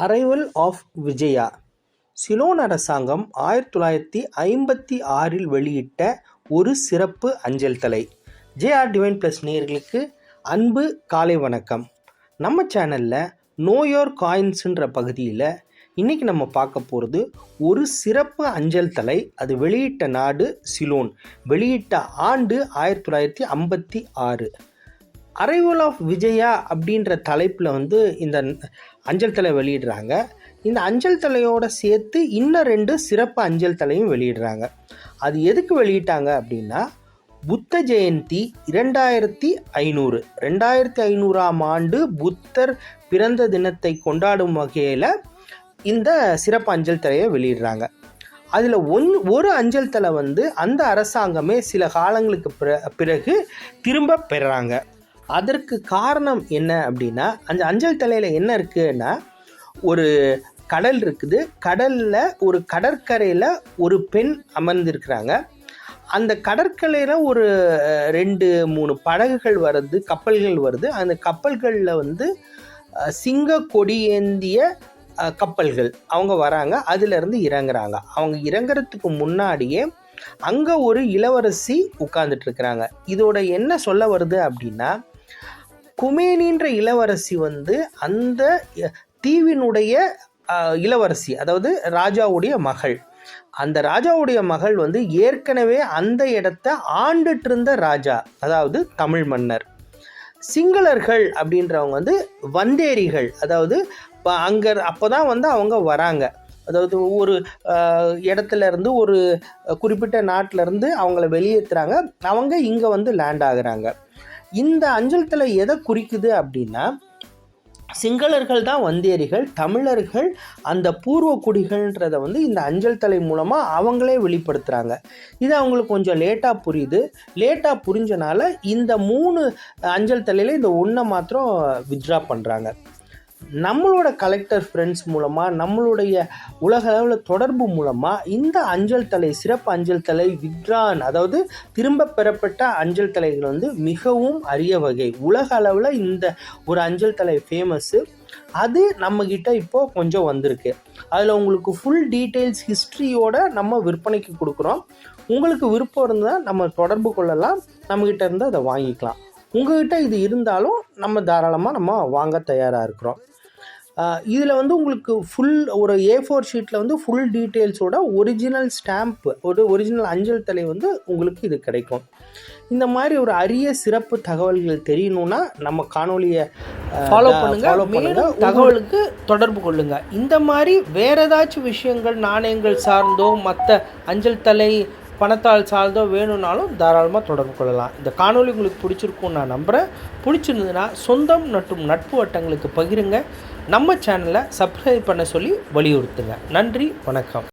Arrival of Vijaya. Ceylon அரசாங்கம் 1956 வெளியிட்ட ஒரு சிறப்பு அஞ்சல் தலை. ஜேஆர் டிவைன் ப்ளஸ் நேயர்களுக்கு அன்பு காலை வணக்கம். நம்ம சேனலில் நோ யோர் காயின்ஸுன்ற பகுதியில் இன்றைக்கி நம்ம பார்க்க போகிறது ஒரு சிறப்பு அஞ்சல் தலை. அது வெளியிட்ட நாடு சிலோன், வெளியிட்ட ஆண்டு 1956. அரைவல் ஆஃப் விஜயா அப்படின்ற தலைப்பில் இந்த அஞ்சல் தலை வெளியிடுறாங்க. இந்த அஞ்சல் தலையோடு சேர்த்து இன்னும் 2 சிறப்பு அஞ்சல் தலையும் வெளியிடுறாங்க. அது எதுக்கு வெளியிட்டாங்க அப்படின்னா, புத்த ஜெயந்தி 2500ஆம் ஆண்டு புத்தர் பிறந்த தினத்தை கொண்டாடும் வகையில் இந்த சிறப்பு அஞ்சல் தலையை வெளியிடுறாங்க. அதில் ஒரு அஞ்சல் தலை அந்த அரசாங்கமே சில காலங்களுக்கு பிறகு திரும்ப பெறுறாங்க. அதற்கு காரணம் என்ன அப்படின்னா, அந்த அஞ்சல் தலையில் என்ன இருக்குன்னா, ஒரு கடல் இருக்குது. கடலில் ஒரு கடற்கரையில் ஒரு பெண் அமர்ந்திருக்கிறாங்க. அந்த கடற்கரையில் ஒரு 2-3 படகுகள் வருது, கப்பல்கள் வருது. அந்த கப்பல்களில் சிங்க கொடி ஏந்திய கப்பல்கள் அவங்க வராங்க. அதிலிருந்து இறங்குறாங்க. அவங்க இறங்குறதுக்கு முன்னாடியே அங்கே ஒரு இளவரசி உட்கார்ந்துட்டு இருக்கிறாங்க. இதோட என்ன சொல்ல வருது அப்படின்னா, குமேனின்ற இளவரசி அந்த தீவினுடைய இளவரசி, அதாவது ராஜாவுடைய மகள். அந்த ராஜாவுடைய மகள் ஏற்கனவே அந்த இடத்த ஆண்டுட்டு இருந்த ராஜா, அதாவது தமிழ் மன்னர். சிங்களர்கள் அப்படின்றவங்க வந்தேரிகள், அதாவது அங்கே அப்போ தான் அவங்க வராங்க. அதாவது ஒரு இடத்துல இருந்து ஒரு குறிப்பிட்ட நாட்டிலேருந்து அவங்கள வெளியேற்றுறாங்க. அவங்க இங்கே லேண்ட் ஆகுறாங்க. இந்த அஞ்சல் தலை எதை குறிக்குது அப்படின்னா, சிங்களர்கள் தான் வந்தேரிகள், தமிழர்கள் அந்த பூர்வ குடிகள்ன்றதை இந்த அஞ்சல் தலை மூலமாக அவங்களே வெளிப்படுத்துகிறாங்க. இது அவங்களுக்கு கொஞ்சம் லேட்டாக புரியுது. லேட்டாக புரிஞ்சனால இந்த 3 அஞ்சல் தலையில் இந்த ஒன்றை மாத்திரம் வித்ட்ரா பண்ணுறாங்க. நம்மளோட கலெக்டர் ஃப்ரெண்ட்ஸ் மூலமாக, நம்மளுடைய உலக அளவில் தொடர்பு மூலமாக இந்த அஞ்சல் தலை, சிறப்பு அஞ்சல் தலை வித்ட்ரான், அதாவது திரும்ப பெறப்பட்ட அஞ்சல் தலைகள் மிகவும் அரிய வகை. உலக அளவில் இந்த ஒரு அஞ்சல் தலை ஃபேமஸ்ஸு. அது நம்மக்கிட்ட இப்போது கொஞ்சம் வந்திருக்கு. அதில் உங்களுக்கு ஃபுல் டீட்டெயில்ஸ் ஹிஸ்ட்ரியோடு நம்ம விற்பனைக்கு கொடுக்குறோம். உங்களுக்கு விருப்பம் இருந்தால் நம்ம தொடர்பு கொள்ளலாம், நம்மக்கிட்ட இருந்து அதை வாங்கிக்கலாம். உங்கள்கிட்ட இது இருந்தாலும் நம்ம தாராளமாக நம்ம வாங்க தயாராக இருக்கிறோம். இதில் உங்களுக்கு ஃபுல் ஒரு A4 ஷீட்டில் ஃபுல் டீட்டெயில்ஸோட ஒரிஜினல் ஸ்டாம்ப், ஒரு ஒரிஜினல் அஞ்சல் தலை உங்களுக்கு இது கிடைக்கும். இந்த மாதிரி ஒரு அரிய சிறப்பு தகவல்கள் தெரியணும்னா நம்ம காணொலியை ஃபாலோ பண்ணுங்க, தகவலுக்கு தொடர்பு கொள்ளுங்கள். இந்த மாதிரி வேறு ஏதாச்சும் விஷயங்கள், நாணயங்கள் சார்ந்தோ மற்ற அஞ்சல் தலை பணத்தால் சார்ந்தோ வேணும்னாலும் தாராளமாக தொடர்பு கொள்ளலாம். இந்த காணொலி உங்களுக்கு பிடிச்சிருக்கும்னு நான் நம்புகிறேன். பிடிச்சிருந்ததுன்னா சொந்தம் மற்றும் நட்பு வட்டங்களுக்கு பகிருங்க. நம்ம சேனலை சப்ஸ்கிரைப் பண்ண சொல்லி வலியுறுத்துங்க. நன்றி, வணக்கம்.